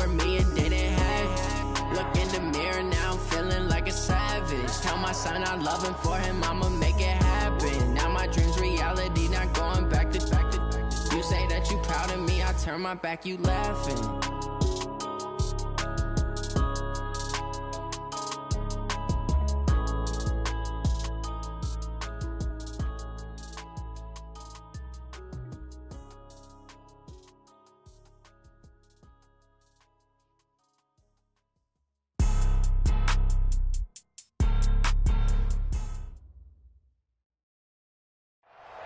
where me it didn't have. Look in the mirror now, I'm feeling like a savage. Tell my son I love him, for him I'ma make it happen. Now my dream's reality, not going back to. You say that you proud of me, I turn my back, you laughing.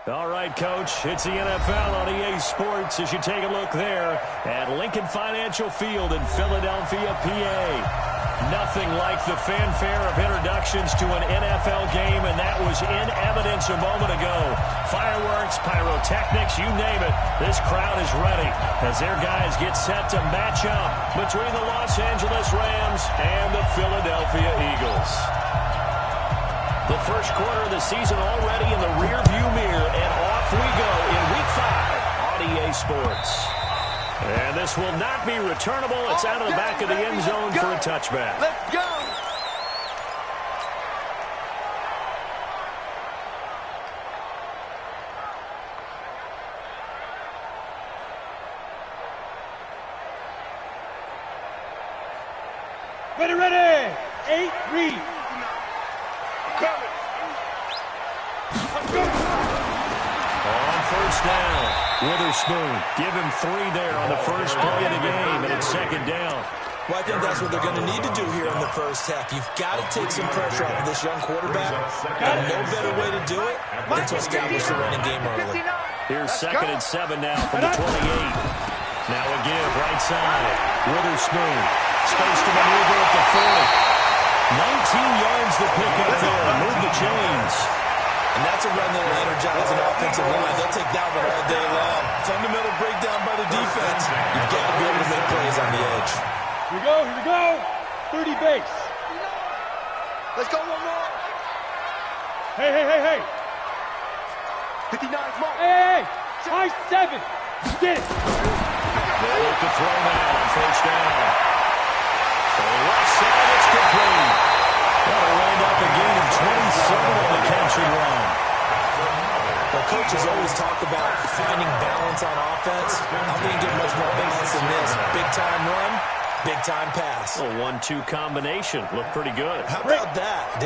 All right, Coach, it's the NFL on EA Sports as you take a look there at Lincoln Financial Field in Philadelphia, PA. Nothing like the fanfare of introductions to an NFL game, and that was in evidence a moment ago. Fireworks, pyrotechnics, you name it. This crowd is ready as their guys get set to match up between the Los Angeles Rams and the Philadelphia Eagles. The first quarter of the season already in the rearview mirror, and off we go in Week 5 on EA Sports. And this will not be returnable. It's out of the back of the end zone for a touchback. Let's go! Ready! 8-3. On first down, Witherspoon. Give him 3 there on the first play of the game, and it's second down. Well, I think that's what they're going to need to do here in the first half. You've got to take some pressure off of this young quarterback. And no better way to do it than to establish the running game early. Here's 2nd and 7 now from the 28. Now a give, right side. Witherspoon. Space to maneuver at the 40. 19 yards to pick up there. Move the chains. And that's a run that will energize an offensive line. They'll take that one all day long. Fundamental breakdown by the defense. You've got to be able to make plays on the edge. Here we go. 30 base. Let's go one more. Hey. 59 more. Hey. High 7. Get it. They'll look to throw now on first down. For the left side, it's complete. That'll wind up a gain of 27 on the catch and run. Well, coaches always talk about finding balance on offense. I'm going to get much more balance than this. Big-time run, big-time pass. A 1-2 combination. Looked pretty good. How about that?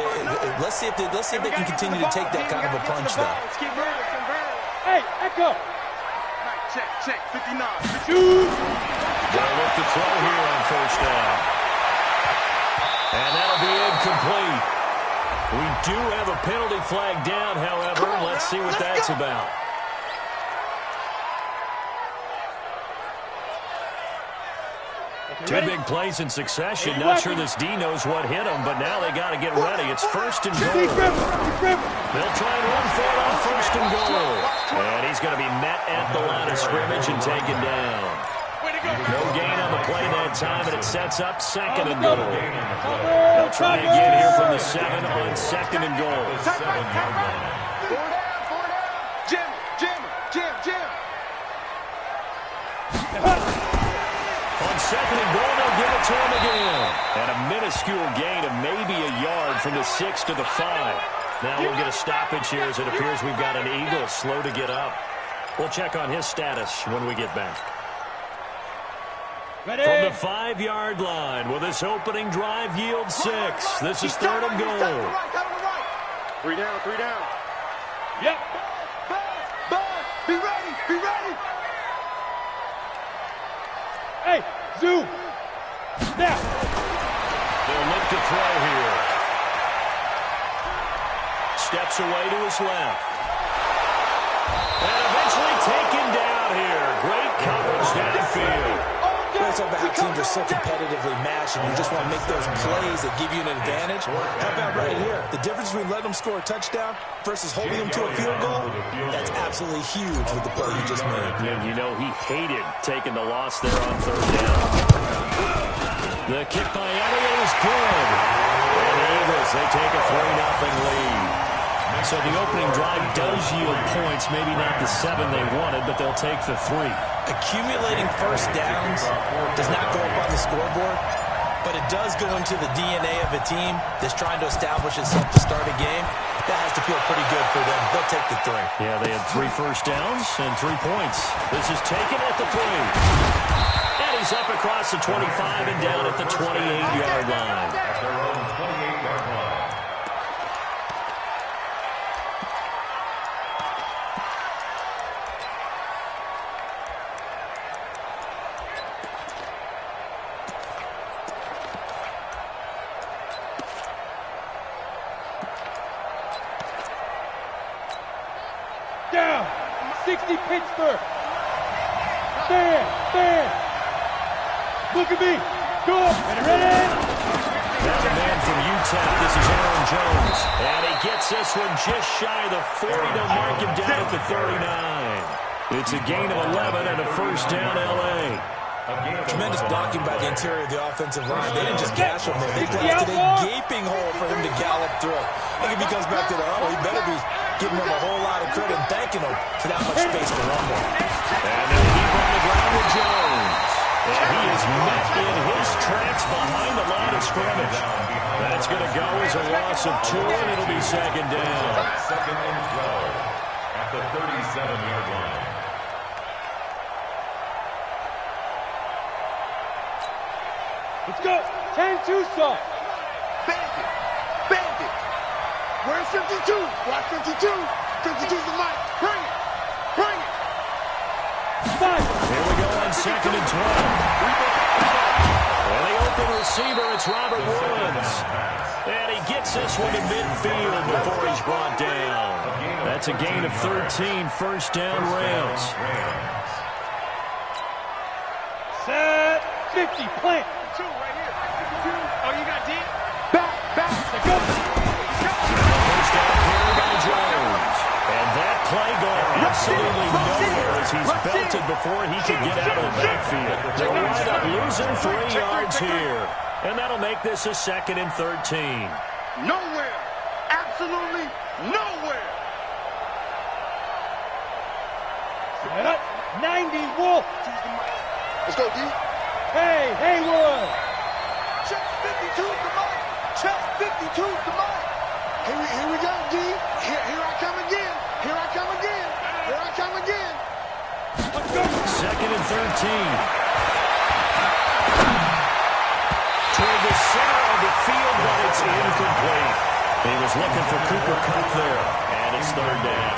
Let's see if they can continue to take that kind of a punch, though. Hey, Echo. Check. 59. Shoot. They'll look to throw here on first down. And that'll be incomplete. We do have a penalty flag down, however. Let's see what that's about. Two big plays in succession. Not sure this D knows what hit him, but now they got to get ready. It's first and goal. They'll try and run for it on first and goal. And he's going to be met at the line of scrimmage and taken down. No gain on the play that time, and it sets up 2nd and goal. They'll try again here from the 7 on 2nd and goal. Jim. On 2nd and goal, they'll give it to him again. And a minuscule gain of maybe a yard from the 6 to the 5. Now we'll get a stoppage here as it appears we've got an Eagle slow to get up. We'll check on his status when we get back. Ready. From the 5-yard line, will this opening drive yield 6? This is 3rd and goal. 3 down. Yep. Buzz, be ready. Hey, zoom. Now. They'll look to throw here. Steps away to his left. And eventually taken down here. Great coverage downfield. Let's talk about how teams are so competitively matched, and you just want to make those plays that give you an advantage. How about right here? The difference between letting them score a touchdown versus holding them to a field goal, that's absolutely huge with the play he just made. And you know he hated taking the loss there on 3rd down. The kick by Elliott is good. And the Eagles, they take a 3-0 lead. So the opening drive does yield points, maybe not the 7 they wanted, but they'll take the 3. Accumulating first downs does not go up on the scoreboard, but it does go into the DNA of a team that's trying to establish itself to start a game. That has to feel pretty good for them. They'll take the 3. Yeah, they had 3 first downs and 3 points. This is taken at the 3. And he's up across the 25 and down at the 28-yard line. At their own 28-yard line. Down. 60 Pittsburgh. Stand. Look at me. Go. Ready? Now the man from UTEP, this is Aaron Jones. And he gets this one just shy of the 40 to mark him down at the 39. It's a gain of 11 and a first down, L.A. Tremendous blocking by the interior of the offensive line. They didn't just gash him there. They blasted a gaping hole for him to gallop through. I think if he comes back to the huddle, he better be giving him a whole lot of credit and thanking him for that much space to run with. And they'll keep on the ground with Jones. And he is met in his tracks behind the line of scrimmage. That's going to go as a loss of 2, and it'll be second down. Second and 12 at the 37-yard line. Let's go. 10-2 soft. Bandit. Where's 52? Watch 52. 52's the mic. Bring it. 5. Here we go on second and 12. And the open receiver, it's Robert Woods. And he gets this one in midfield before he's brought down. That's a gain of 13, first down Rams. Set. 50. Plant. 2 right here. 52. Oh, you got deep? Back. Go. First down carry by Jones. And that play going absolutely nowhere as he's belted before he can get out of the backfield. They'll wind up losing 3 yards here. And that'll make this a second and 13. Nowhere. Absolutely nowhere. Set up. 90 Wolf. Let's go, D. Hey, Haywood. Check 52's the mic. Check 52's the mic. Here we go, D. Here I come again. Let's go. Second and 13. Toward the center of the field, but it's incomplete. He was looking for Cooper Kupp there, and it's third down.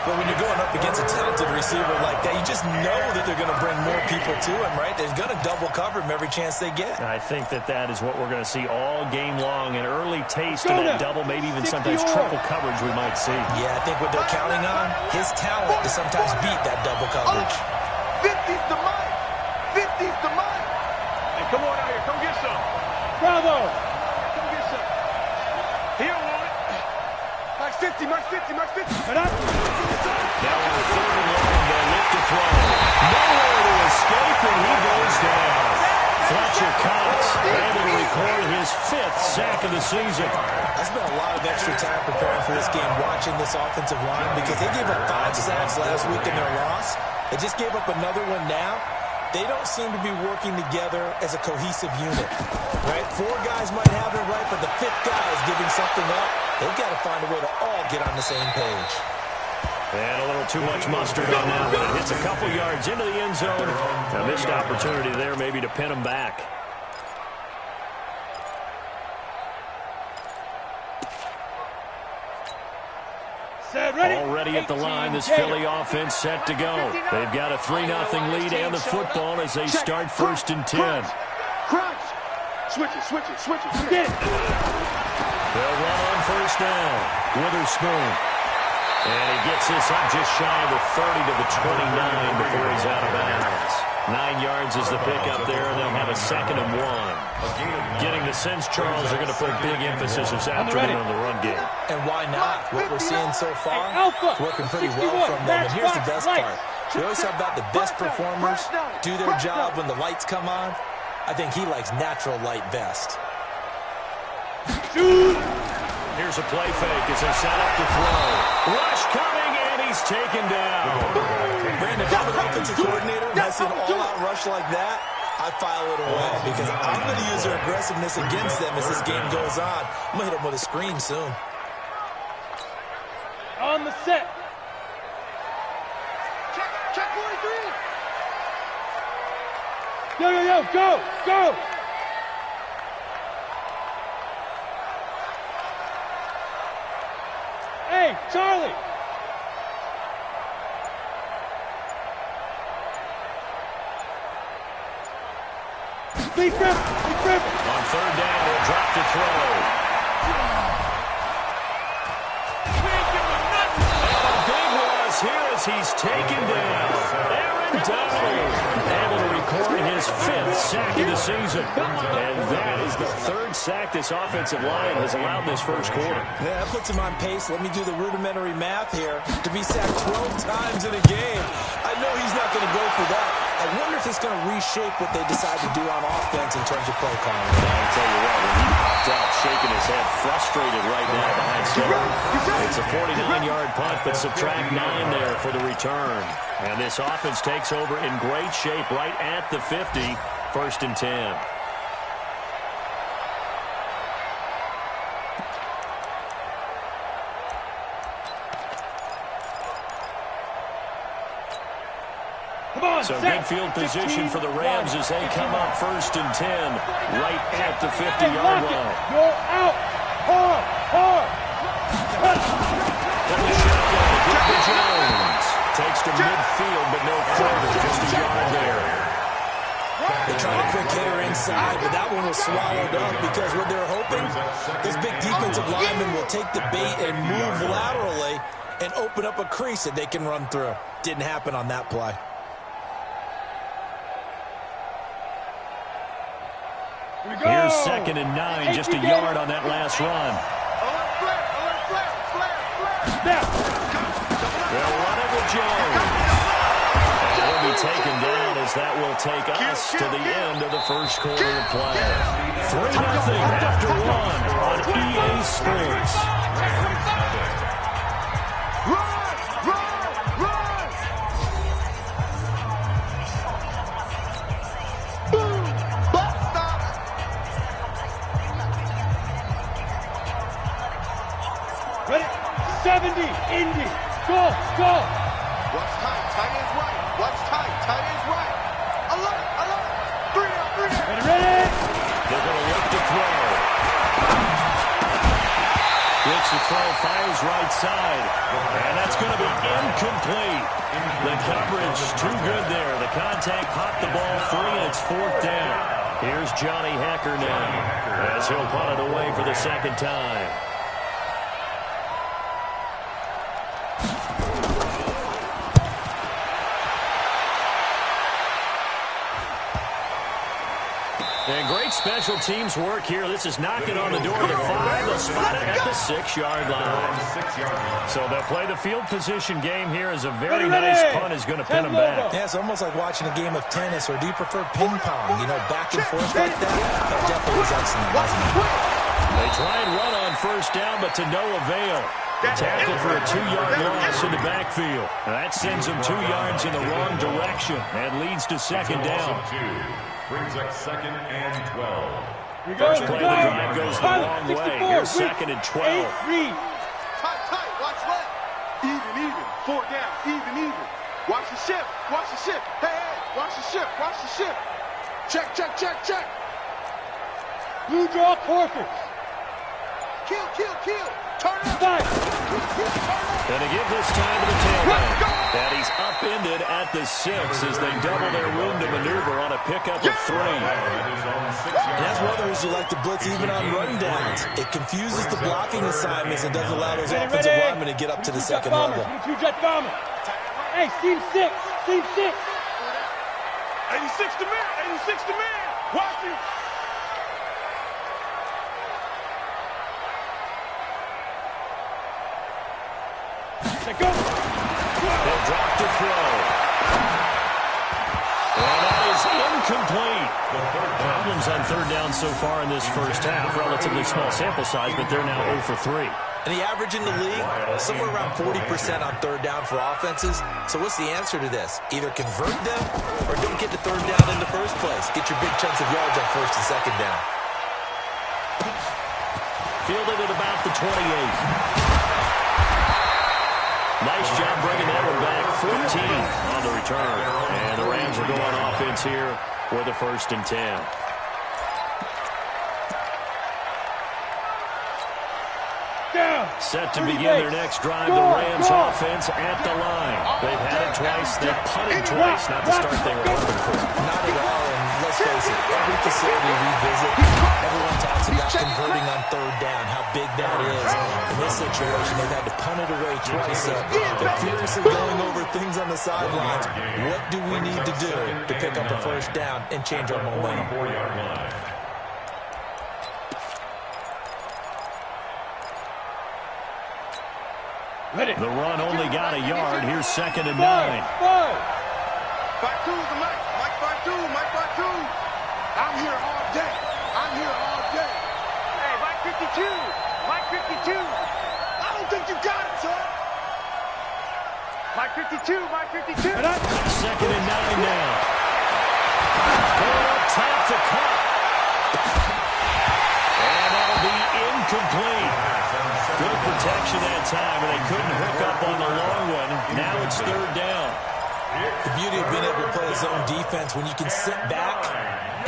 But when you're going up against a talented receiver like that, you just know that they're going to bring more people to him, right? They're going to double cover him every chance they get. I think that is what we're going to see all game long. An early taste of that double, maybe even sometimes triple coverage we might see. Yeah, I think what they're counting on, his talent to sometimes beat that double coverage. 50's the mic. 50's the mic. Hey, come on out here. Come get some. Bravo. Come get some. He don't want it. Mike 50. Cut up. Now on third and long, they'll look to throw. Nowhere to escape, and he goes down. Fletcher Cox able to record his 5th sack of the season. I spent a lot of extra time preparing for this game, watching this offensive line, because they gave up 5 sacks last week in their loss. They just gave up another one now. They don't seem to be working together as a cohesive unit, right? 4 guys might have it right, but the 5th guy is giving something up. They've got to find a way to all get on the same page. And a little too much mustard on that one. It hits a couple yards into the end zone. A missed opportunity there maybe to pin him back. Already at the line, this Philly offense set to go. They've got a 3-0 lead and the football as they start first and 10. Crunch. Switch it. Get it. They'll run on first down. Witherspoon. And he gets this up just shy of the 30 to the 29 before he's out of bounds. 9 yards is the pickup there, and they'll have a second and 1. Getting the sense, Charles, they're going to put big emphasis this afternoon on the run game. And why not? What we're seeing so far is working pretty well from them. And here's the best part. We always talk about the best performers do their job when the lights come on. I think he likes natural light best. Shoot. Here's a play fake as they set up to throw. Rush coming, and he's taken down. Brandon, if I'm an offensive coordinator and I see an all-out rush like that, I file it away because I'm going to use their aggressiveness against them as this game goes on. I'm going to hit them with a screen soon. On the set. Check 43. Yo, go! Hey, Charlie! Be grip! On third down, he'll drop to throw. And a big loss here as he's taken down. Aaron Donald able to record his 5th sack of the season. And that is the 3rd sack this offensive line has allowed this first quarter. Yeah, that puts him on pace. Let me do the rudimentary math here. To be sacked 12 times in a game, I know he's not going to go for that. I wonder if it's going to reshape what they decide to do on offense in terms of play calling. I'll tell you what, when he popped out shaking his head, frustrated right now behind center. It's a 49-yard punt, but subtract 9 there for the return. And this offense takes over in great shape right at the 50, 1st and 10. So good field position for the Rams as they come up 1st and 10 right at the 50-yard line. Go out! Hard! From the shotgun, give to Jones. Takes to midfield, but no further, just a yard there. They tried a quick hitter inside, but that one was swallowed up because what they're hoping, this big defensive lineman will take the bait and move laterally and open up a crease that they can run through. Didn't happen on that play. Here's 2nd and 9, just a yard on that last run. They'll run it with Jones. And he'll be taken down as that will take us to the end of the first quarter of play. 3-0 after 1 on EA Sports. Ready? 70, Indy. Go! Watch tight ends right. Watch tight ends right. Alert! 3 out. Ready? They're going to look to throw. Looks to throw, fires right side. And that's going to be incomplete. The coverage too good there. The contact popped the ball free, and it's 4th down. Here's Johnny Hacker now as he'll punt it away for the 2nd time. And great special teams work here. This is knocking on the door of the 5. They'll spot it at the 6-yard line. So they'll play the field position game here as a very nice punt is going to pin them back. Yeah, it's almost like watching a game of tennis, or do you prefer ping pong? You know, back and forth like that? That definitely was excellent, wasn't it? They try and run on 1st down, but to no avail. Tackle for a 2-yard loss in the backfield. And that sends them 2 yards in the wrong direction and leads to 2nd down. Brings up 2nd and 12. First play of the drive goes the wrong way. Here's 2nd and 12. Tight. Watch left. Even. 4 down. Even. Watch the ship. Hey. Watch the ship. Check. Blue draw perfect. Kill. Turn it up. And to give this time to the tailback. That he's upended at the 6 as they double their room to maneuver on a pickup of 3. And that's one of the reasons you like to blitz even on run downs. It confuses the blocking assignments and doesn't allow those offensive linemen to get up to the 2nd level. Jet bomber. Hey, seam 6. 86 to man. Watch it. Go. They'll drop to throw. And that is incomplete. Problems on third down so far in this first half. Relatively small sample size, but they're now 0 for 3. And the average in the league, somewhere around 40% on third down for offenses. So what's the answer to this? Either convert them or don't get to third down in the first place. Get your big chunks of yards on first and second down. Fielded at about the 28. Nice job bringing that one back. 14 on the return. And the Rams are going offense here with a 1st and 10. Set to begin their next drive, the Rams offense at the line. They've had it twice, they've punted twice, not the start they were hoping for. Not at all, and let's face it, every facility we visit, everyone talks about converting on third down, how big that is. In this situation, they've had to punt it away twice, so they're furiously going over things on the sidelines. What do we need to do to pick up a 1st down and change our momentum? The run only got a yard. Here's 2nd and 9. Back to the Mike. Mike back to. I'm here all day. Hey, Mike 52. Mike 52. I don't think you got it, son. Mike 52. 2nd and 9 now. Going up top to cut. And that'll be incomplete. Good protection that time, and they couldn't hook up on the long one. Now it's 3rd down. The beauty of being able to play a zone defense, when you can sit back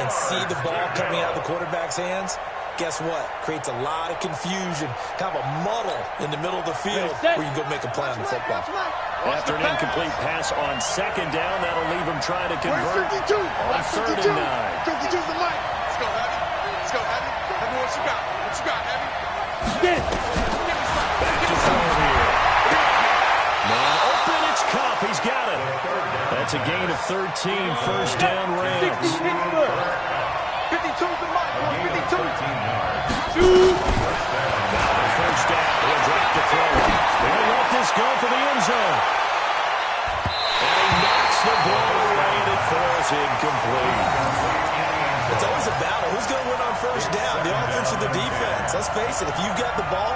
and see the ball coming out of the quarterback's hands, guess what? Creates a lot of confusion, kind of a muddle in the middle of the field where you can go make a play on the football. After an incomplete pass on 2nd down, that'll leave them trying to convert on 3rd and 9. 52's the Mike. Let's go, Heavy. Heavy, what you got, Heavy? Back to throw here. Man open, it's Cup. He's got it. That's a gain of 13. 1st down, Rams. 52's the Mike. 52. 1st down. He'll drop the throw. They'll let this go for the end zone. And he knocks the ball away, and it falls incomplete. It's always a battle. Who's going to win on 1st down, the offense or the defense? Let's face it, if you've got the ball,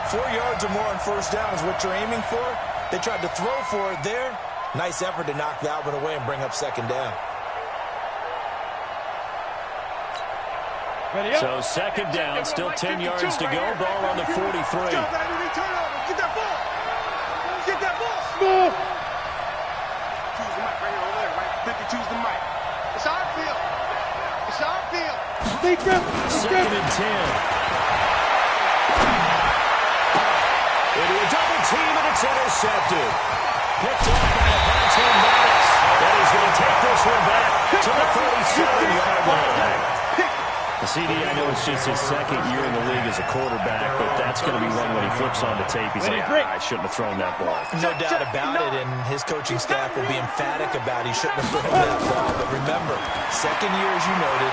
4 yards or more on 1st down is what you're aiming for. They tried to throw for it there. Nice effort to knock that one away and bring up 2nd down. So 2nd down, still 10 yards to go. Ball on the 43. Get that ball. Small. 52's the Mike right here over there, right? 52's the Mike. It's our field. Take them. 2nd and 10. Into a double team, and it's intercepted. Picked up by Devontae Maddox. And he's going to take this one back to the 37-yard line. The CD, I know it's just his 2nd year in the league as a quarterback, but that's going to be one when he flips on the tape. He's like, I shouldn't have thrown that ball. No doubt about it, and his coaching staff will be emphatic about he shouldn't have thrown that ball. But remember, 2nd year, as you noted,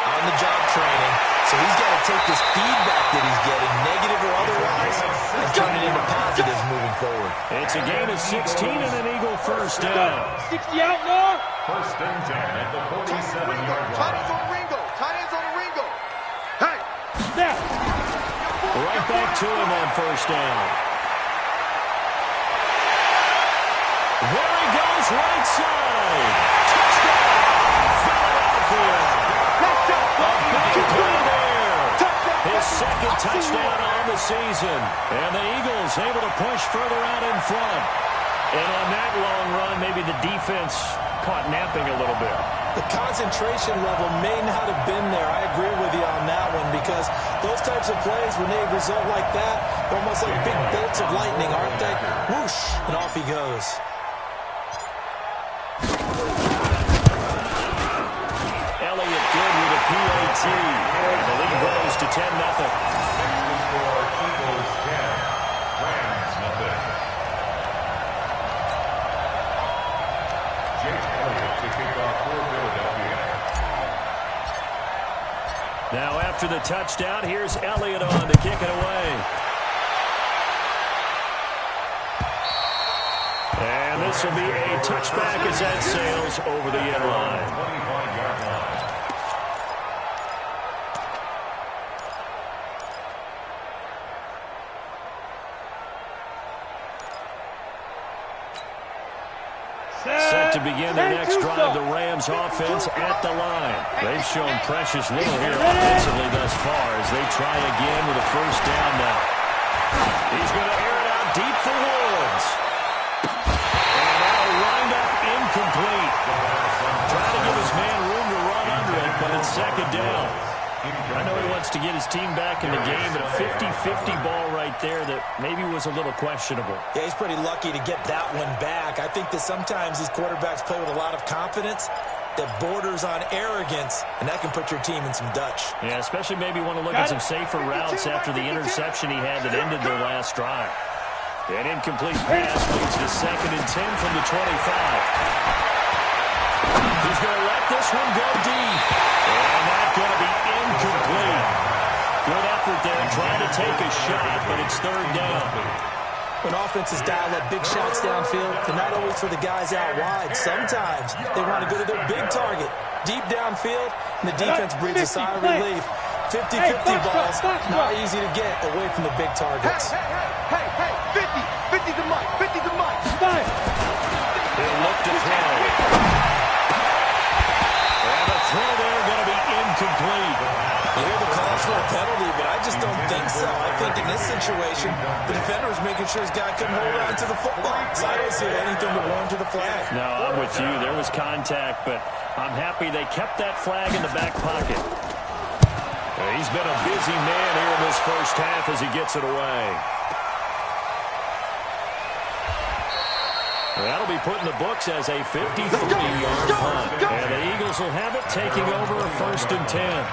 on-the-job training, so he's got to take this feedback that he's getting, negative or otherwise, and turn it into positives moving forward. It's a gain of 16 and an Eagle 1st down. 60 out now. 1st and 10 at the 47-yard line. Tight ends on the Ringo. Hey. Snap. Right back to him on 1st down. There he goes, right side. Touchdown, Philadelphia. His 2nd touchdown on the season. And the Eagles able to push further out in front. And on that long run, maybe the defense caught napping a little bit. The concentration level may not have been there. I agree with you on that one, because those types of plays, when they result like that, they're almost like big bolts of lightning, aren't they? Whoosh, and off he goes. Elliott good with a PAT. And the lead goes to 10-0. Eagles 10, Rams nothing. Jake Elliott to kick off for Philadelphia. Now after the touchdown, here's Elliott on to kick it away. And this will be a touchback as that sails over the end line. 25-yard line. Set to begin their next drive, the Rams offense at the line. They've shown precious little here offensively thus far as they try again with a first down now. He's going to air it out deep for Woods. And that'll wind up incomplete. Trying to give his man room to run under it, but it's second down. I know he wants to get his team back in the game, but a 50-50 ball right there that maybe was a little questionable. Yeah, he's pretty lucky to get that one back. I think that sometimes these quarterbacks play with a lot of confidence that borders on arrogance, and that can put your team in some Dutch. Yeah, especially maybe want to look at some safer routes after the interception he had that ended their last drive. An incomplete pass leads to 2nd and 10 from the 25. He's going to let this one go deep. And that's going to be incomplete. Good effort there trying to take a shot, but it's 3rd down. When offenses dial up big shots downfield, they're not always for the guys out wide. Sometimes they want to go to their big target, deep downfield, and the defense breathes a sigh of relief. 50-50 balls, not easy to get away from the big targets. Hey, 50 to Mike, 50 to Mike. He'll look to throw. And the throw there going to be incomplete. You hear the calls for a penalty, but I just don't think so. I think in this situation, the defender is making sure his guy couldn't hold on to the football. So I don't see anything to warrant to the flag. No, I'm with you. There was contact, but I'm happy they kept that flag in the back pocket. He's been a busy man here in this first half as he gets it away. That'll be put in the books as a 53-yard punt. And the Eagles will have it, taking over a 1st and 10.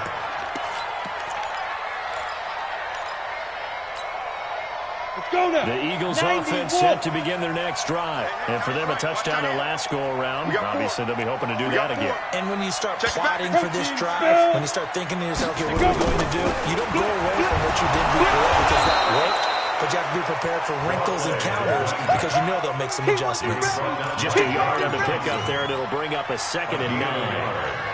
The Eagles offense set to begin their next drive. And for them, a touchdown their last go-around. Obviously, they'll be hoping to do that again. And when you start plotting for this drive, when you start thinking to yourself, okay, what are we going to do? You don't go away from what you did before because that worked. But you have to be prepared for wrinkles and counters because you know they'll make some adjustments. Just a yard on the pickup there, and it'll bring up a 2nd and 9.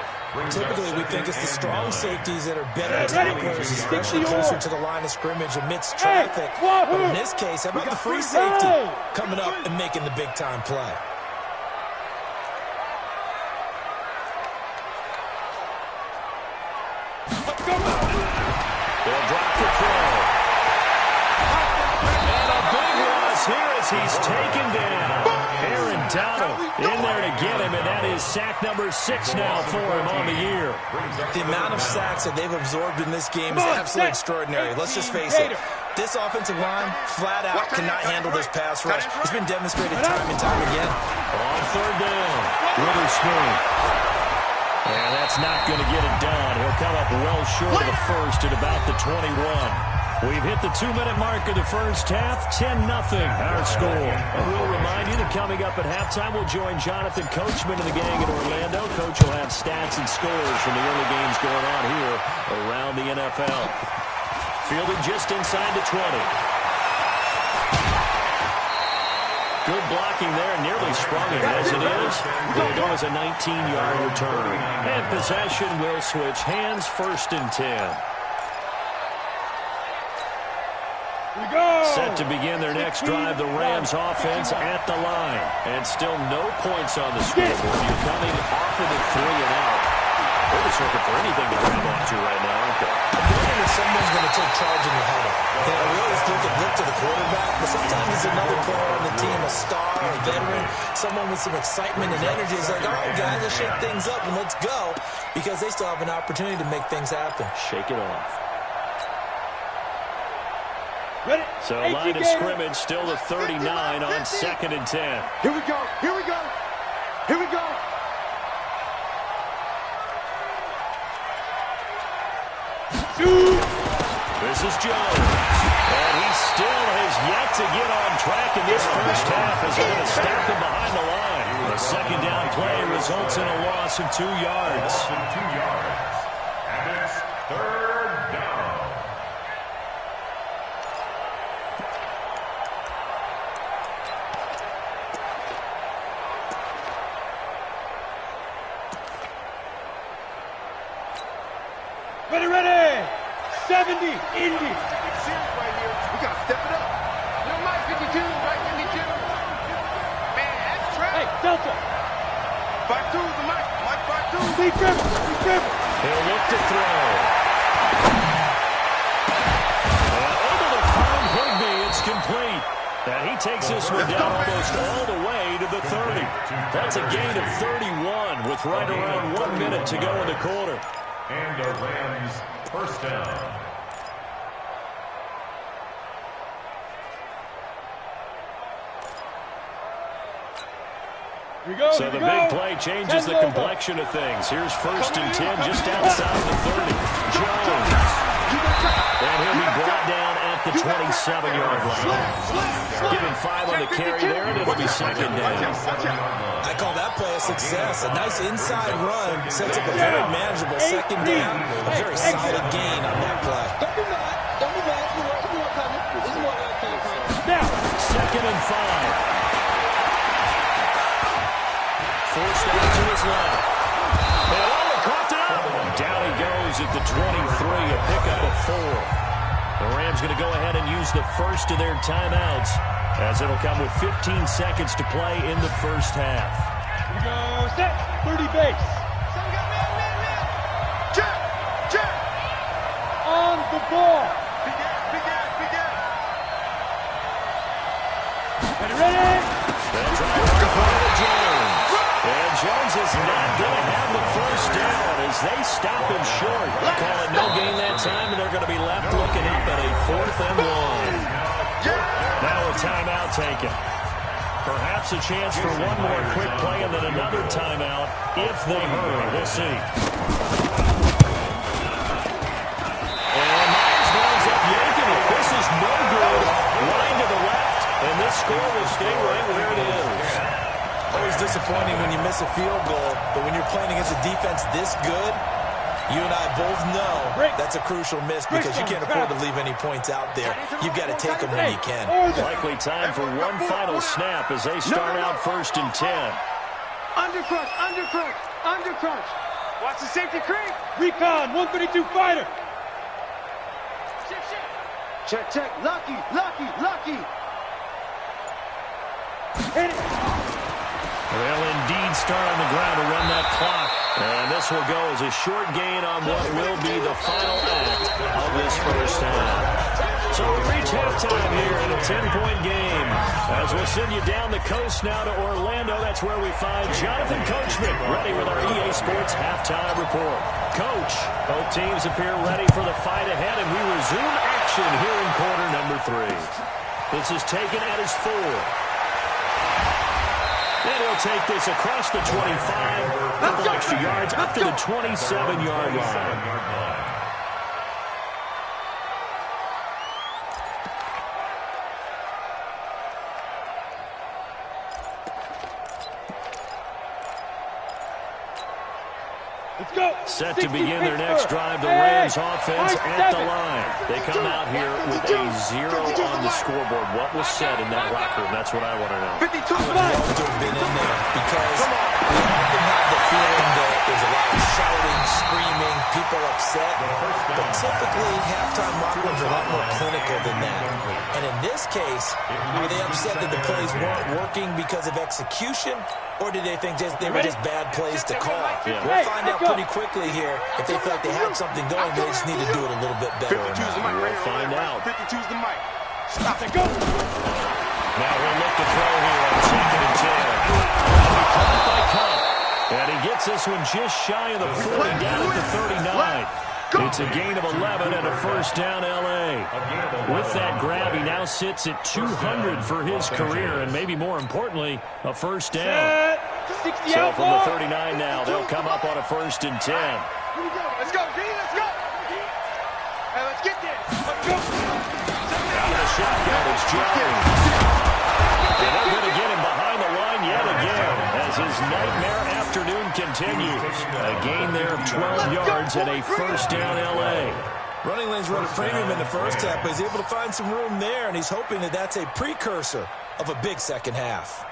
Typically, we think it's the strong safeties that are better tacklers, especially closer to the line of scrimmage amidst traffic. But in this case, how about the free safety coming up and making the big-time play? They'll drop the throw. And a big loss here as he's taken down. Aaron Donald in there to get him, and that is sack number 6 now for him on the year. The amount of sacks that they've absorbed in this game is absolutely extraordinary. Let's just face it. This offensive line, flat out, cannot handle this pass rush. It's been demonstrated time and time again. On 3rd down, Witherspoon. And that's not going to get it done. He'll come up well short of the first at about the 21. We've hit the 2-minute mark of the first half. 10-0 our score. And we'll remind you that coming up at halftime, we'll join Jonathan Coachman and the gang in Orlando. Coach will have stats and scores from the early games going on here around the NFL. Fielded just inside the 20. Good blocking there, nearly sprung it as it is. It was a 19-yard return. And possession will switch hands, 1st and 10. Set to begin their next drive, the Rams offense at the line. And still no points on the scoreboard. You're coming off of the 3-and-out. They're just looking for anything to grab onto right now, aren't they? I'm wondering if someone's going to take charge in the huddle. You know, we always look to the quarterback, but sometimes it's another player on the team, a star, a veteran, someone with some excitement and energy. It's like, all right, guys, let's shake things up and let's go, because they still have an opportunity to make things happen. Shake it off. So line of scrimmage, still the 39 on 2nd and 10. Here we go, here we go, here we go. This is Jones. And he still has yet to get on track in this first half as they're going to stack him behind the line. The 2nd down play results in a loss of 2 yards. And it's 3rd down. Ready. 70, Indy. Serious right here. We got to step it up. No, Mike 52, right 52. Man, that's trash. Hey, Delta. Back to the Mike. Mike back to the Deep grip. Deep grip. He'll look to throw. And able to find Higby. It's complete. And he takes this one down almost all the way to the 30. That's a gain of 31 with right around 1 minute to go in the quarter. And the Rams first down. Here we go. So the big play changes the complexion of things. Here's 1st and 10 just outside the 30. Jones. And he'll be brought down at the 27-yard line. Giving 5 on the carry there, and it'll be 2nd down. I call that play a success. A nice inside run sets up a very manageable 2nd down. A very solid gain on that play. Don't be mad. Don't be mad. There's more coming. There's more coming. Now. 2nd and 5. Forced out to his left. And caught it up. Down he goes at the 23, a pickup of 4. The Rams going to go ahead and use the first of their timeouts, as it'll come with 15 seconds to play in the first half. Here we go. Set. 30 base. Check. Check. On the ball. Begin. Ready. That's right for Jones. And Jones is not going to have the first down as they stop him short. They call it no gain that time, and they're going to be left looking up at a 4th and 1. Now a timeout taken. Perhaps a chance for one more quick play and then another timeout if they hurry. We'll see. And Myers winds up yanking it. This is no good. Line to the left, and this score will stay right where it is. Always disappointing when you miss a field goal, but when you're playing against a defense this good, you and I both know that's a crucial miss because you can't afford to leave any points out there. You've got to take them when you can. Likely time for one final snap as they start out 1st and 10. Undercrunch. Watch the safety creep. Recon. 132 fighter. Check. Lucky. Hit it. They'll indeed start on the ground to run that clock. And this will go as a short gain on what will be the final act of this first half. So we reach halftime here in a 10-point game. As we'll send you down the coast now to Orlando, that's where we find Jonathan Coachman ready with our EA Sports Halftime Report. Coach, both teams appear ready for the fight ahead, and we resume action here in quarter number 3. This is taken at his 4. And he'll take this across the 25, couple extra yards, up to the 27-yard line. Let's go. Set to begin their next drive, the Rams offense at the line. They come out here with a 0 on the scoreboard. What was said in that locker room? That's what I want to know. 52. I would love to have been in there because we often have the feeling that there's a lot of shouting, screaming, people upset. But typically, halftime locker rooms are a lot more clinical than that. And in this case, were they upset that the plays weren't working because of execution, or did they think they were just bad plays to call? Yeah. We'll find out pretty quickly here if they feel like they have something going, but they just need to do it a little bit better. 52's the mic. We'll find out. 52's the mic. Stop it. Go. Now we'll look to throw here on 2nd and 10. Caught by Cup. And he gets this one just shy of the 40, down at the 39. It's a gain of 11 and a first down, L.A. With that grab, he now sits at 200 for his career, and maybe more importantly, a first down. So from the 39 now, they'll come up on a 1st and 10. Here we go. Let's go, D. Let's go. Hey, let's get there. Let's go. Out of the shotgun is Jones. And they're going to get him behind the line yet again as his nightmare afternoon continues. A gain there of 12 yards and a first down, L.A. Running lanes run a premium in the first half, but he's able to find some room there, and he's hoping that that's a precursor of a big second half.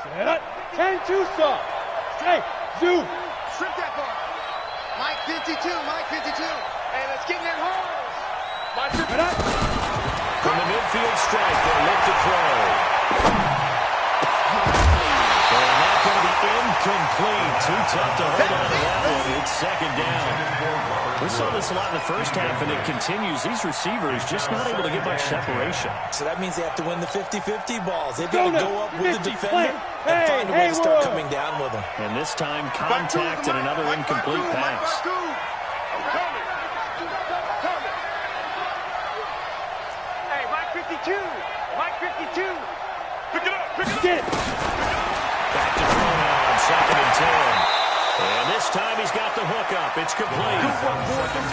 Set up. 10-2 stop. Hey, zoom. Strip that bar. Mike 52. Hey, let's get in that hole. Mike 52. From the midfield strike, they look to throw. And that's going to be incomplete. Too tough to hold on to that one. It's second down. We saw this a lot in the first half, and it continues. These receivers just not able to get much separation. So that means they have to win the 50-50 balls. They've got to go up with the defender and find a way to start coming down with them. And this time, contact and another incomplete pass. Hey, Mike 52. Mike 52. Pick it up. Pick it up. Get it. Back to throw now on 2nd and 10. And this time he's got the hookup. It's complete.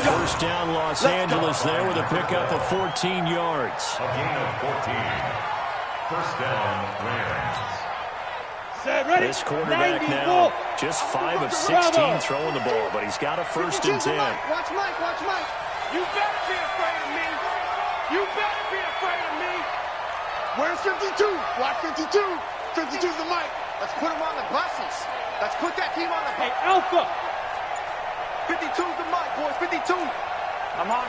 First down, Los Angeles there with a pickup of 14 yards. A gain of 14. First down, Rams. This quarterback now just 5 of 16 throwing the ball, but he's got a 1st and 10. Watch Mike. Watch Mike. You better be afraid of me. You better be afraid of me. Where's 52? Watch 52. 52's the Mike. Let's put him on the buses. Let's put that team on the bus. Hey, Alpha. 52's the Mike, boys. 52. I'm on.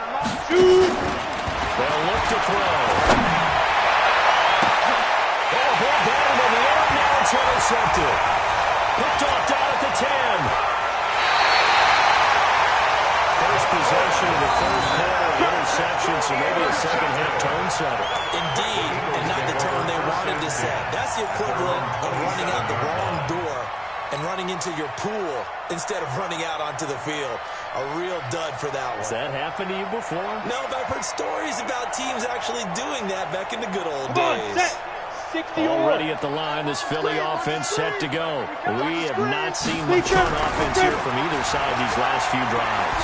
Shoot. They'll look to throw. Oh, ball down in the air. Now it's intercepted. Picked off down at the 10. First possession of the first quarter, interception, so maybe a second-half tone setter. Indeed, and not the tone they wanted to set. That's the equivalent of running out the wrong door and running into your pool instead of running out onto the field. A real dud for that one. Has that happened to you before? No, but I've heard stories about teams actually doing that back in the good old days. Already at the line, this Philly offense set to go. We have not seen much on offense here from either side these last few drives.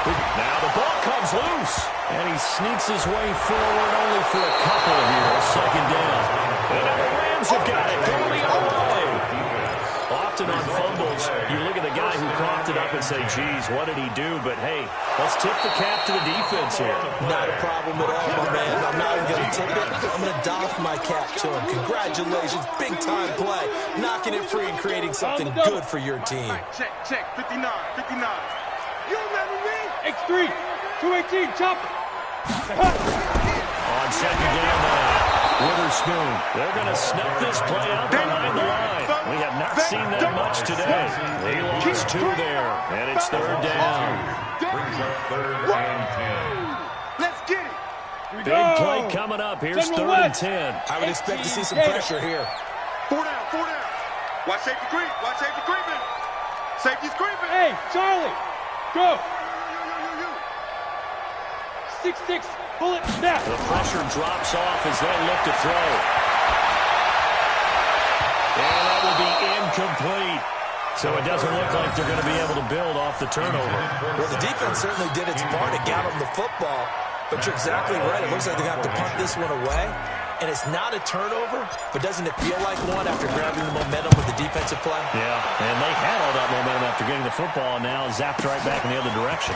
Now the ball comes loose, and he sneaks his way forward only for a couple here. Second down. And now the Rams have got it. Going the other way. Often on fumbles, you look at the guy who coughed it up and say, geez, what did he do? But, hey, let's tip the cap to the defense here. Not a problem at all, my man. I'm not even going to tip it. I'm going to doff my cap to him. Congratulations. Big-time play. Knocking it free and creating something good for your team. Check. 59. You remember me? X3. 218. Chop it. On second down now. Witherspoon. They're going to snuff this play out behind the line. We have not seen that much today. They lost 2 there, and it's third down. Brings up 3rd and 10. Let's get it. Big play coming up. Here's 3rd and 10. I would expect to see some pressure here. 4 down. Watch safety creeping. Safety's creeping. Hey, Charlie. Go. 6-6. Bullet snap. The pressure drops off as they look to throw. And that will be incomplete. So it doesn't look like they're going to be able to build off the turnover. Well, the defense certainly did its part to get them the football. But you're exactly right. It looks like they're going to have to punt this one away. And it's not a turnover, but doesn't it feel like one after grabbing the momentum with the defensive play? Yeah, and they had all that momentum after getting the football, and now zapped right back in the other direction.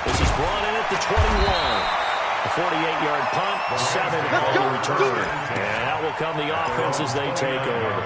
This is brought in at the 21. A 48-yard punt, 7 on the return. And out will come the offense as they take over.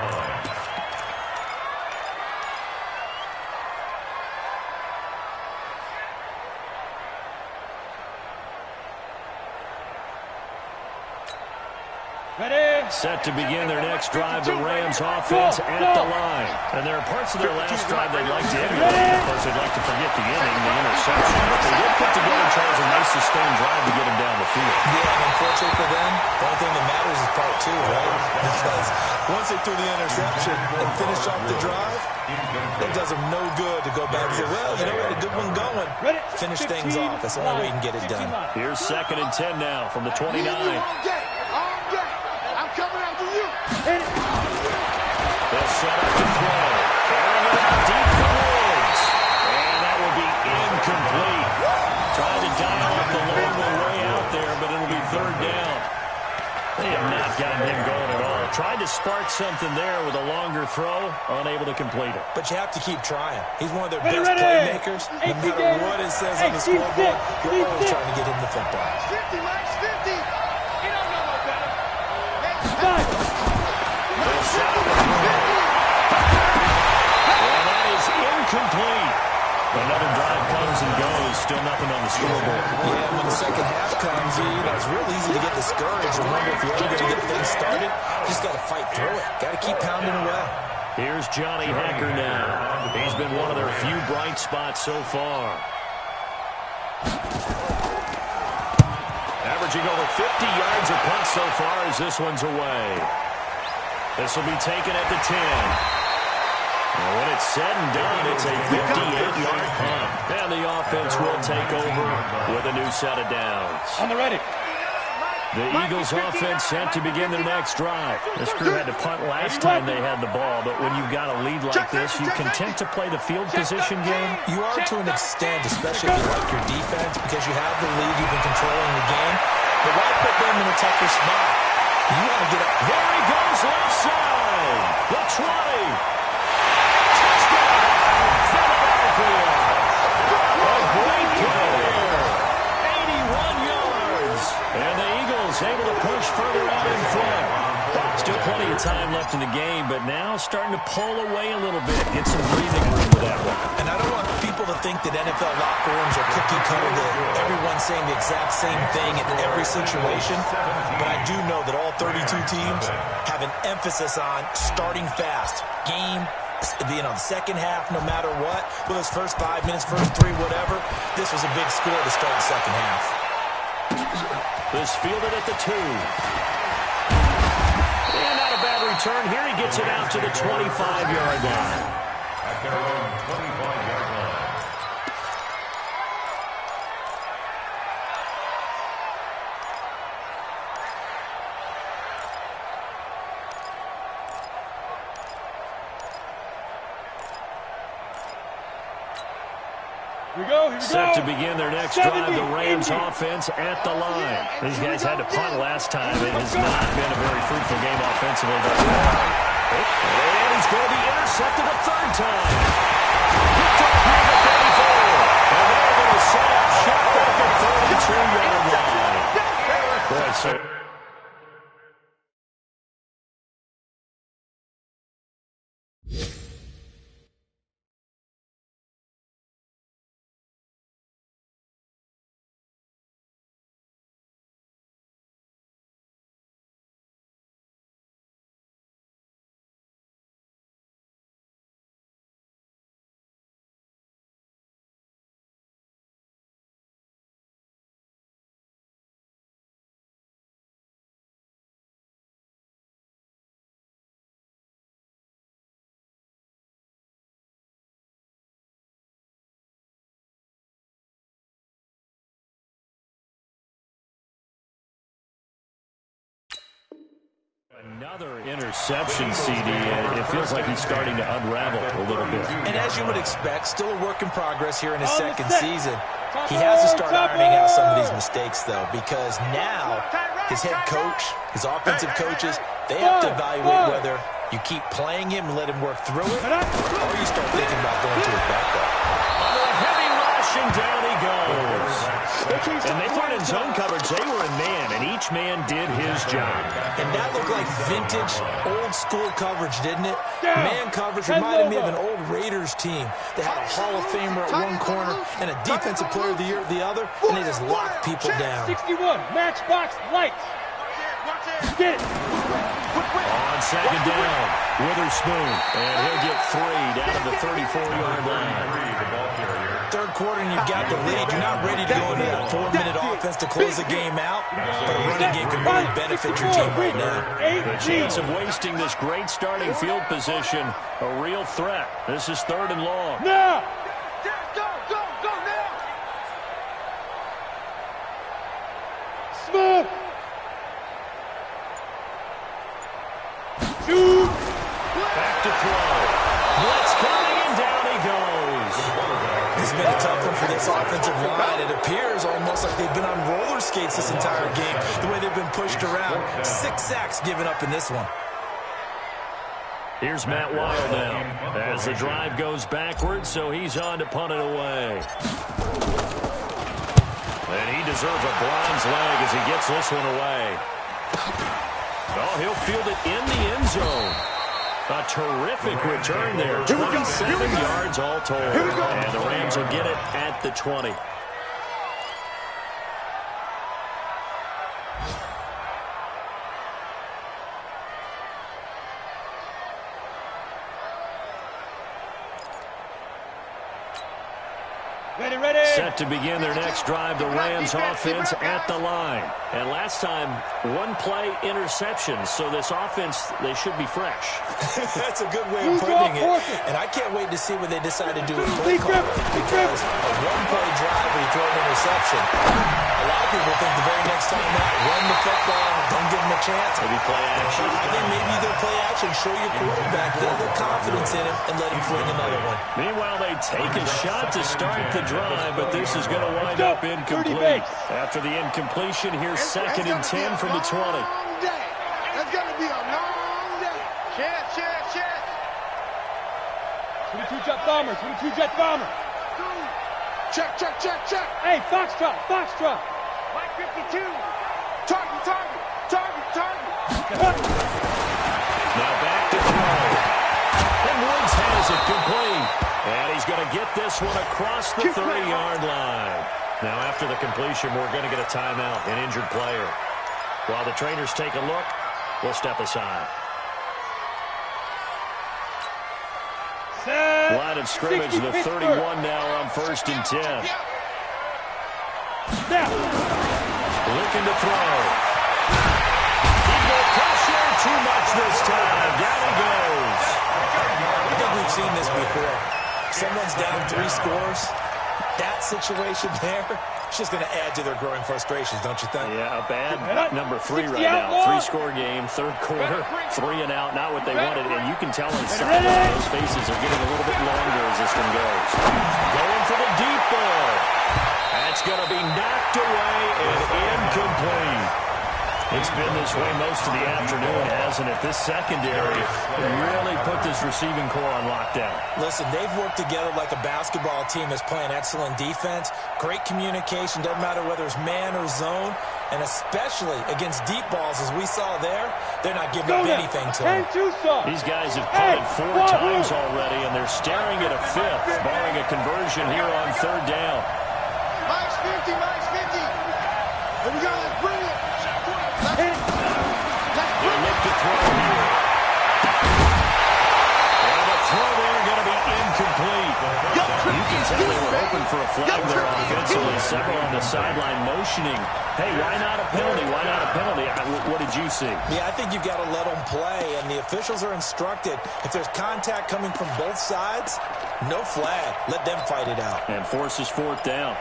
Set to begin their next drive, the Rams offense at the line. And there are parts of their last drive they'd like to emulate. Of course, they'd like to forget the inning, the interception. But they did put together, Charles, a nice sustained drive to get them down the field. Yeah, and unfortunately for them, the only thing that matters is part 2, right? Because once they threw the interception and finished off the drive, it does them no good to go back and say, well, you know, we had a good one going. Finish things off. That's the only way you can get it done. Here's 2nd and 10 now from the 29. Coming after you. They'll set up to throw. Throwing it out deep for Woods. And that will be incomplete. Trying to dial up the long way out there, but it'll be 3rd down. They have not gotten him going at all. Tried to spark something there with a longer throw, unable to complete it. But you have to keep trying. He's one of their best playmakers. No matter what it says on the scoreboard, you're always trying to get him the football. 50, Mike, 50. He don't know no better. Well, that is incomplete. Another drive comes and goes. Still nothing on the scoreboard. Yeah, when the second half comes, it's real easy to get discouraged and wonder if you're ever going to get things started. You just got to fight through it. Got to keep pounding away. Here's Johnny Hacker now. He's been one of their few bright spots so far. Averaging over 50 yards a punt so far as this one's away. This will be taken at the 10. And when it's said and done, it's a 58-yard punt. And the offense will take over with a new set of downs. On the ready. The Eagles offense set to begin their next drive. This crew had to punt last time they had the ball, but when you've got a lead like this, you content to play the field position game? You are to an extent, especially if you like your defense, because you have the lead, you've been controlling the game. But why put them in a tougher spot? You want to get up. There he goes, left side. The 20. Touchdown, Philadelphia. A great play there. 81 yards. And the Eagles able to push further out in front. Still plenty of time left in the game, but now starting to pull away a little bit. Get some breathing room with that one. And I don't want people to think that NFL locker rooms are cookie cutter, that everyone's saying the exact same thing in every situation. But I do know that all 32 teams have an emphasis on starting fast. Game, the second half, no matter what, whether it's first 5 minutes, first 3, whatever, this was a big score to start the second half. This fielded at the 2. And not a bad return. Here he gets it out to the 25-yard line. At their own 25-yard line. Here we go. Set to begin their next drive, the Rams offense at the line. These guys had to punt last time. It has not been a very fruitful game offensively thus far. And he's going to be intercepted a third time. Picked up near the 34. And they're going to set up shop at the 32-yard line. Boy, so... Another interception, CD. It feels like he's starting to unravel a little bit. And as you would expect, still a work in progress here in his second season. He has to start ironing out some of these mistakes, though, because now his head coach, his offensive coaches, they have to evaluate whether you keep playing him and let him work through it, or you start thinking about going to his backup. Under a heavy rush, and down he goes. And they weren't in zone coverage. They were in man, and each man did his job. And that looked like vintage, old-school coverage, didn't it? Man coverage reminded me of an old Raiders team. They had a Hall of Famer at one corner and a Defensive Player of the Year at the other, and they just locked people down. 61, matchbox, lights. Get it. On second down, Witherspoon, and he'll get 3 down to the 34-yard line. Third quarter, and you've got the lead. You're not ready to go into that 4-minute offense to close the game out, but a running game can really benefit your team right now. The chance of wasting this great starting field position, a real threat. This is 3rd and long. Now. Go now. Smith. Shoot. Back to throw. Blitz coming, and down he goes. It's been a tough one for this offensive line. It appears almost like they've been on roller skates this entire game, the way they've been pushed around. 6 sacks given up in this one. Here's Matt Wild now as the drive goes backwards, so he's on to punt it away. And he deserves a bronze leg as he gets this one away. Oh, he'll field it in the end zone. A terrific return there. 27 yards all told. And the Rams will get it at the 20. Ready. Set to begin their next drive, the Rams offense at the line. And last time, one play interception, so this offense, they should be fresh. That's a good way of putting it. And I can't wait to see what they decide to do with play calling, because a one-play drive where you throw an interception, a lot of people think the very next time out, run the football, don't give them a chance. Maybe play action. I think maybe they'll play action, show your quarterback, build the confidence in him, and let him fling another one. Meanwhile, they take a shot to start the drive, but this is going to wind up incomplete. After the incompletion, here's 2nd and 10 from the 20. It's going to be a long day. Chance. 22-jet bomber. 22-jet bomber. Check. Hey, Foxtrot. Mike 52. Target. Now back to throw. And Woods has it complete. And he's going to get this one across the 30-yard line. Now after the completion, we're going to get a timeout, an injured player. While the trainers take a look, we'll step aside. Line of scrimmage, the 31 now on 1st and 10. Looking to throw. Eagle pressure, too much this time. Down he goes. I think we've seen this before. Someone's down 3 scores. That situation there, it's just going to add to their growing frustrations, don't you think? Yeah, a bad number 3 right now. 3-score game, 3rd quarter, 3 and out, not what they wanted. And you can tell inside those faces are getting a little bit longer as this one goes. Going for the deep ball. That's going to be knocked away and incomplete. It's been this way most of the afternoon, hasn't it? This secondary really put this receiving core on lockdown. Listen, they've worked together like a basketball team that's playing excellent defense. Great communication, doesn't matter whether it's man or zone. And especially against deep balls, as we saw there, they're not giving up anything to them. These guys have punted 4 times already, and they're staring at a 5th, barring a conversion here on 3rd down. Mike's 50. Here we go, let's bring it. They look to throw here. And the throw there going to be incomplete. You can tell they were hoping for a flag there offensively. Several on the sideline motioning. Hey, why not a penalty? Why not a penalty? What did you see? Yeah, I think you've got to let them play, and the officials are instructed. If there's contact coming from both sides, no flag. Let them fight it out. And forces 4th down.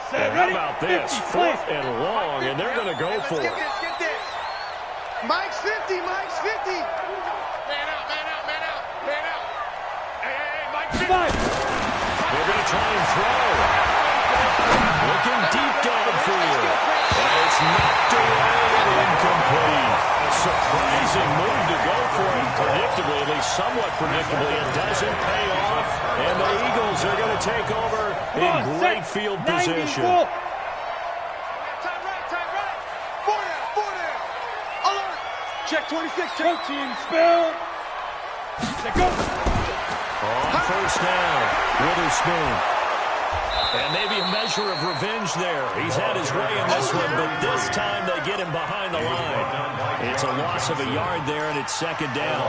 And how about this? 4th and long, and they're going to go for it. Get this. Mike's 50. Man out. Hey, Mike's 50. They're going to try and throw. Looking deep downfield. And it's knocked away and incomplete. A surprising move to go for it. Predictably, at least somewhat predictably, it doesn't pay off. And the Eagles are going to take over in great field position. Time right. 4 down. Alert. Check 26. Check team spell. Go. On 1st down, Witherspoon. And maybe a measure of revenge there. He's had his way in this one, but this time they get him behind the line. It's a loss of a yard there, and it's 2nd down.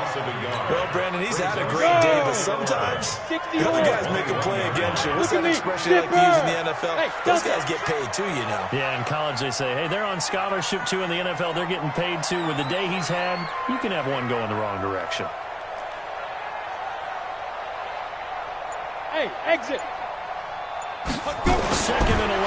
Well, Brandon, he's had a great day, but sometimes the other guys make a play against you. What's that expression you like to use in the NFL? Those guys get paid too, you know. Yeah, in college they say, hey, they're on scholarship too. In the NFL, they're getting paid too. With the day he's had, you can have one go in the wrong direction. Hey, exit. 2nd and 11.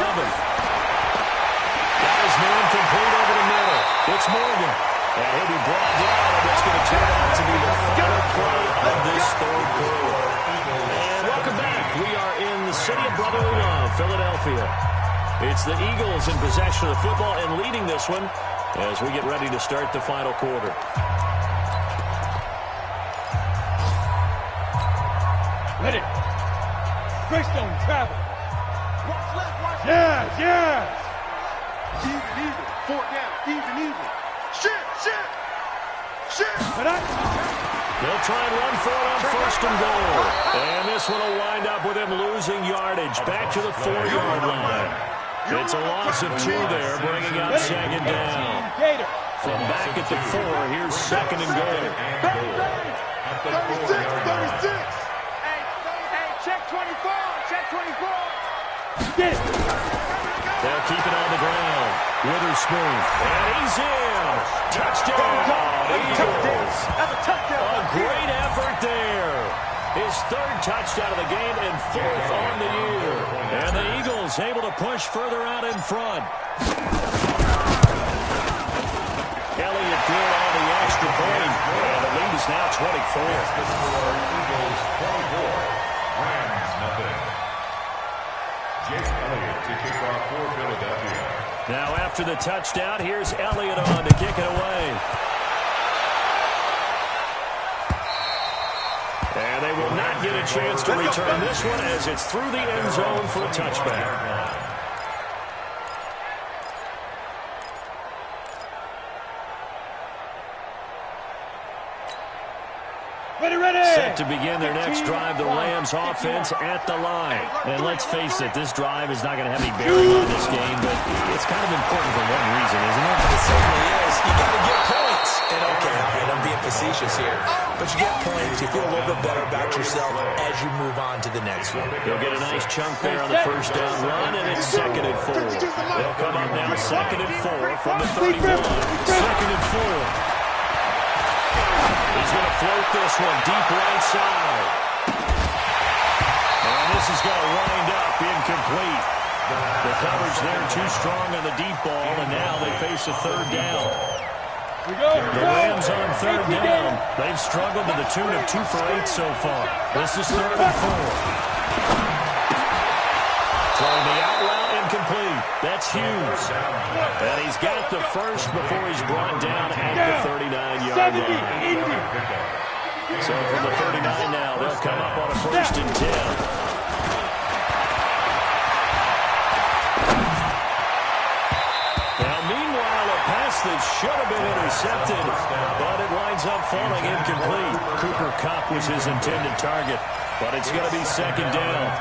That is man complete over the middle. It's Morgan. And he'll be brought down, and it's going to turn out to be the final play of this 3rd quarter. And welcome back. We are in the city of brotherly love, Philadelphia. It's the Eagles in possession of the football and leading this one as we get ready to start the final quarter. Ready. Greystone travel. Watch left. Yes. Even. 4 down. Even. They'll try and run for it on first and goal. And this one will wind up with him losing yardage back to the 4-yard line. It's a loss of 2 there, bringing up second down. From back at the 4, here's second and goal. 36. Hey, check 24. Check 24. Get it. They'll keep it on the ground. Witherspoon. And he's in. Touchdown, Eagles. That's a touchdown. A great effort there. His 3rd touchdown of the game and 4th on the year. And the Eagles able to push further out in front. Elliott good on the extra point. And the lead is now 24. Eagles 24. Rams nothing. Jake Elliott to kick off for Philadelphia. Now after the touchdown, here's Elliott on to kick it away. And they will not get a chance to return this one as it's through the end zone for a touchback. Set to begin their next drive, the Rams offense at the line. And let's face it, this drive is not going to have any bearing on this game, but it's kind of important for one reason, isn't it? It certainly is. You got to get points. And okay, all right, I'm being facetious here. But you get points, you feel a little bit better about yourself as you move on to the next one. They'll get a nice chunk there on the first down run, and it's 2nd and 4. They'll come up now 2nd and 4 from the 31. 2nd and 4. He's going to float this one deep right side. And this is going to wind up incomplete. The coverage there too strong on the deep ball, and now they face a 3rd down. The Rams on 3rd down. They've struggled to the tune of 2 for 8 so far. This is 3rd and 4. Throwing the out route incomplete. That's Hughes. And he's got the first before he's brought down at the 39-yard line. So from the 39 now, they'll come up on a 1st and 10. Now, meanwhile, a pass that should have been intercepted, but it winds up falling incomplete. Cooper Kupp was his intended target, but it's going to be 2nd down.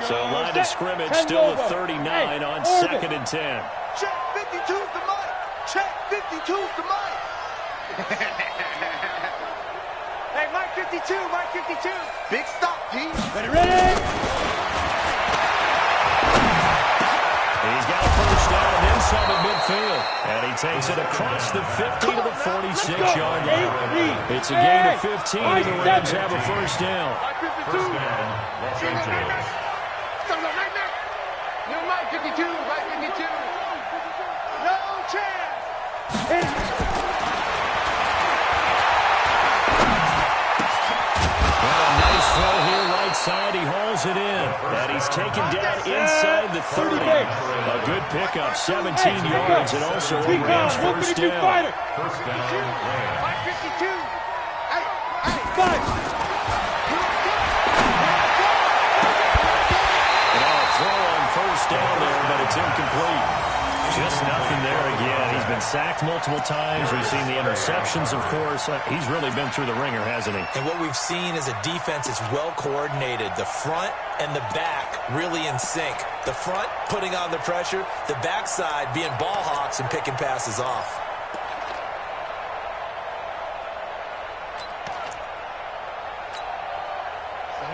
So line of scrimmage still at 39 on 2nd and 10. Check 52's the mic. Check 52's the mic. Hey, Mike 52, Mike 52. Big stop, G. Ready? He's got a first down and then some at midfield. And he takes it across the 50 to the 46-yard line. It's a gain of 15, and the Rams have a first down. First down, Los Angeles. No, Mike 52, Mike 52. No chance. Nice throw here right side. He hauls it in. And he's taken down inside the 30. A good pickup, 17 yards, and also a Rams first down. First down, Rams. Mike 52. First down there, but it's incomplete. Just nothing there again. He's been sacked multiple times. We've seen the interceptions, of course. He's really been through the ringer, hasn't he? And what we've seen is a defense that's well coordinated. The front and the back really in sync. The front putting on the pressure, the backside being ball hawks and picking passes off.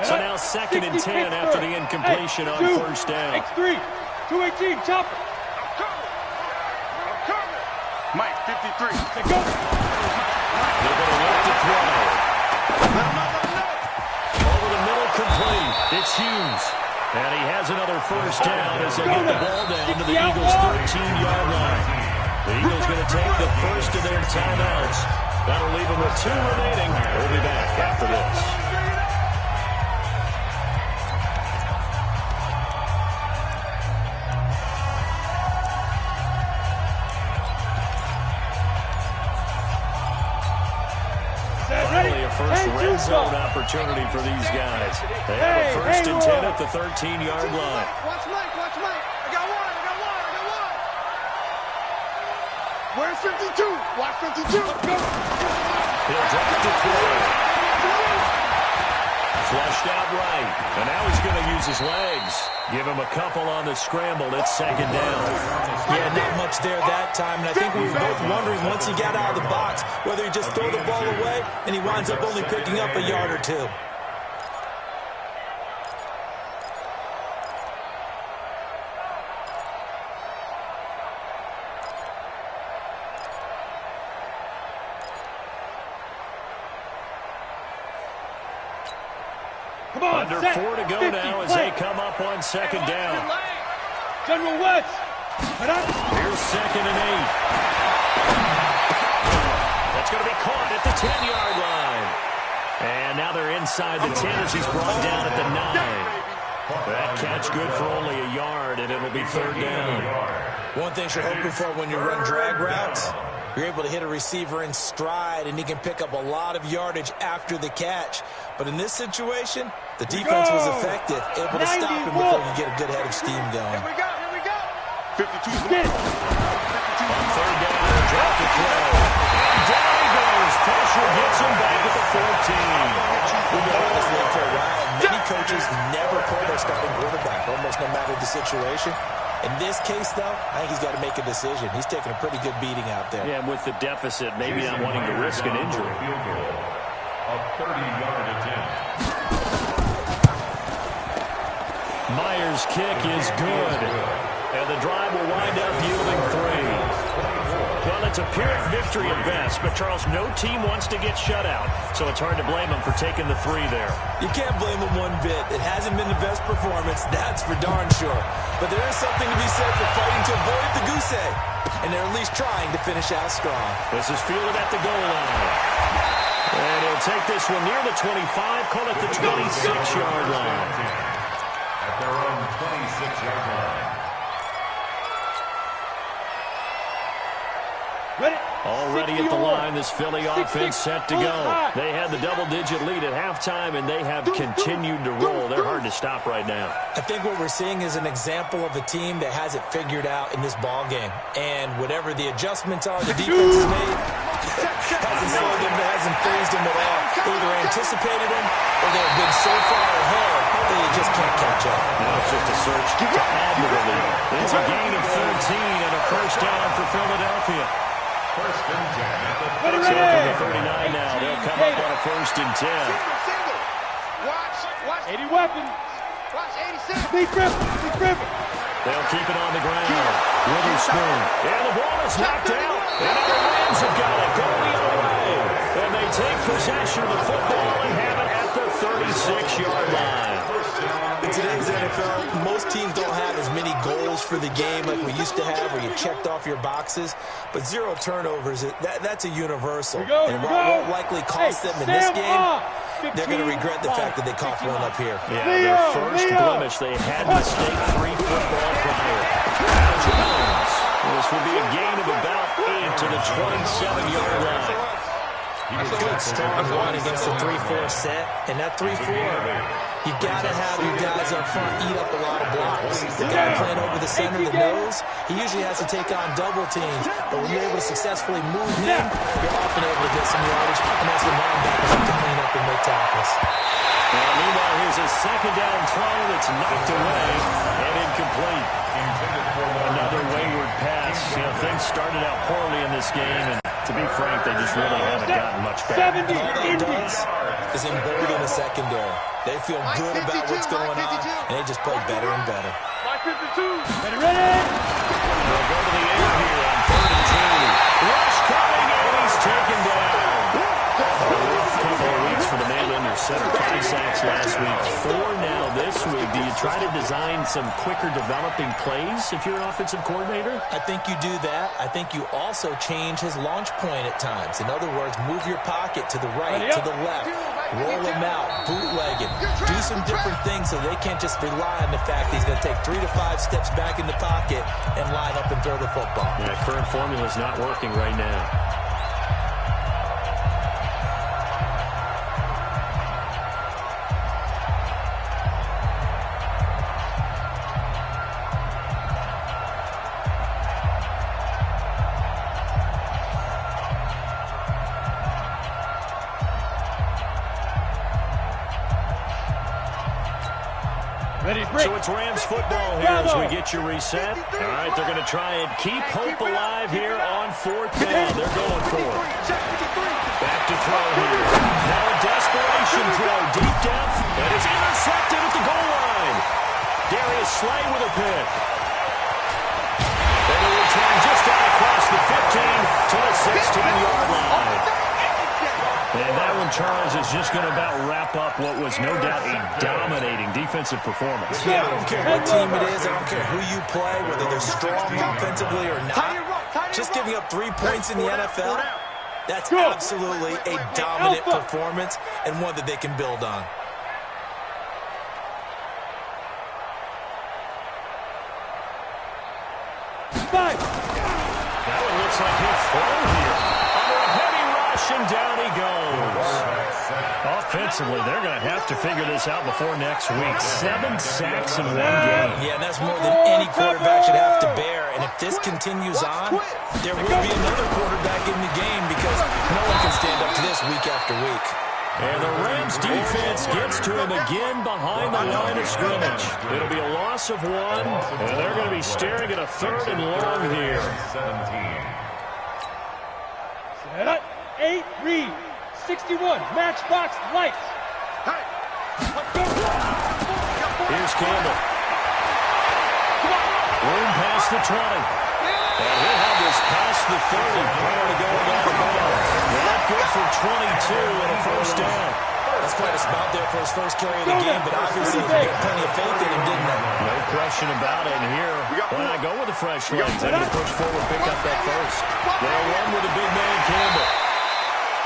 So now 2nd and 10 after the incompletion on first down. X3, 218, chopper. I'm coming. Mike 53. Let's go. They're going to look to throw. Over the middle, complete. It's Hughes. And he has another first down as they get the ball down to the Eagles' 13-yard line. The Eagles going to take the first of their timeouts. That'll leave them with 2 remaining. We'll be back after this. First end zone opportunity for these guys. They have a 1st and 10 at the 13-yard line. Watch Mike, watch Mike. I got one. Where's 52? Watch 52. Go. He'll drop to throw. Flushed out right. And now he's going to use his legs. Give him a couple on the scramble. It's 2nd down. Yeah, not much there that time. And I think we were both wondering once he got out of the box whether he just throw the ball away and he winds up only picking up a yard or two. Under 4 to go now as they come up on 2nd down. General West. Here's 2nd and 8. That's going to be caught at the 10-yard line. And now they're inside the 10 as he's brought down at the 9. That catch good for only a yard, and it'll be 3rd down. One thing you're hoping for when you run drag routes, you're able to hit a receiver in stride, and he can pick up a lot of yardage after the catch. But in this situation, the defense was effective, able to stop him before you get a good head of steam going. Here we go. 52's On 3rd down, drop to throw. And down he goes. Pressure gets him back at the 14. We've been on this league for a while. Many coaches never pull their starting quarterback, almost no matter the situation. In this case, though, I think he's got to make a decision. He's taking a pretty good beating out there. Yeah, and with the deficit, maybe not wanting to risk an injury. A 30-yard attempt. Myers' kick is good. And the drive will wind up yielding 3. Well, it's a Pyrrhic victory at best, but Charles, no team wants to get shut out, so it's hard to blame them for taking the 3 there. You can't blame them one bit. It hasn't been the best performance, that's for darn sure. But there is something to be said for fighting to avoid the goose egg, and they're at least trying to finish out strong. This is fielded at the goal line. And he'll take this one near the 25, call it the 26-yard line. At their own 26-yard line. Already at the line, this Philly offense set to go. They had the double-digit lead at halftime, and they have continued to roll. They're hard to stop right now. I think what we're seeing is an example of a team that has it figured out in this ball game. And whatever the adjustments are the defense has made, hasn't slowed them, hasn't phased them at all. They either anticipated them or they've been so far ahead that you just can't catch up. Now it's just a search to add to the lead. It's a gain of 13 and a 1st down for Philadelphia. 1st and 10 at the So from the 39 now, they'll come up on a 1st and 10. Single. Watch. 80 weapons. Watch 86. Big river. They'll keep it on the ground. Witherspoon. And the ball is knocked out. And the Rams have got it going the other way. And they take possession of the football and have it at the 36-yard line. In today's NFL, most teams don't have as many goals for the game like we used to have where you checked off your boxes. But 0 turnovers, that's a universal. And what won't likely cost them in this game, they're going to regret the fact that they coughed one up here. Yeah, their first blemish, they had mistake 3 football prior. Jones. This will be a gain of about 8 to the 27-yard line. A good strong one against the 3-4 set. And that 3-4, you got to have your guys up front eat up a lot of blocks. The guy playing over the center, the nose, he usually has to take on double teams. But when you're able to successfully move him, you're often able to get some yardage. And that's the linebackers have to clean up and make tackles. And meanwhile, here's a 2nd down throw that's knocked away and incomplete. Another wayward pass. You know, things started out poorly in this game, and to be frank, they just really haven't gotten much better. All that does is embolden the secondary. They feel good about what's going on, and they just play better and better. Watch 52. Ready? They'll go to the air here on 3rd and 2. Rush coming, and he's taken down. A rough couple of weeks for the man under center. 5 sacks last week, 4 now this week. Do you try to design some quicker developing plays if you're an offensive coordinator? I think you do that. I think you also change his launch point at times. In other words, move your pocket to the right, to the left, roll him out, bootleg him, do some different things so they can't just rely on the fact that he's going to take 3 to 5 steps back in the pocket and line up and throw the football. Yeah, current formula is not working right now. So it's Rams football here as we get you reset. All right, they're going to try and keep hope alive here on 4th down. They're going for it. Back to throw here. Now a desperation throw, deep depth, and it's intercepted at the goal line. Darius Slay with a pick. And a return just out across the 15 to the 16-yard line. And that one, Charles, is just going to about wrap up what was no doubt a dominating defensive performance. Yeah, I don't care what team it is. I don't care who you play, whether they're strong offensively or not. Just giving up 3 points in the NFL, that's absolutely a dominant performance and one that they can build on. That one looks like he'll throw here. Under a heavy rush, and down he goes. Offensively, they're going to have to figure this out before next week. 7 sacks in 1 game. Yeah, and that's more than any quarterback should have to bear. And if this continues on, there will be another quarterback in the game because no one can stand up to this week after week. And the Rams defense gets to him again behind the line of scrimmage. It'll be a loss of 1, and they're going to be staring at a 3rd and long here. 8, read. 61, matchbox lights. Here's Campbell. Room past the 20. And he'll have this past the 30 prior to going out of bounds. Not good for 22 and a 1st down. That's quite a spot there for his first carry of the game, but obviously they got plenty of faith in him, didn't they? No question about it. And here, why not go with the fresh legs? They're going to push forward, pick up that 1st. They'll run with the big man, Campbell.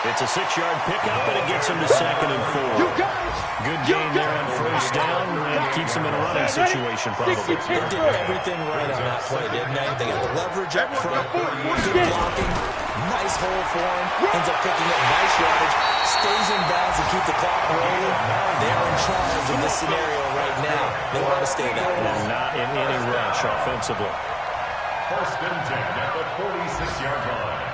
It's a 6-yard pickup, and it gets him to 2nd and 4. Good gain there on 1st down, and keeps him in a running situation, probably. They did everything right on that play, didn't they? They got the leverage up front, good blocking, nice hole for him, ends up picking up nice yardage, stays in bounds and keep the clock rolling. They're in charge of this scenario right now. They want to stay that way. And not in any rush offensively. 1st and 10 at the 46-yard line.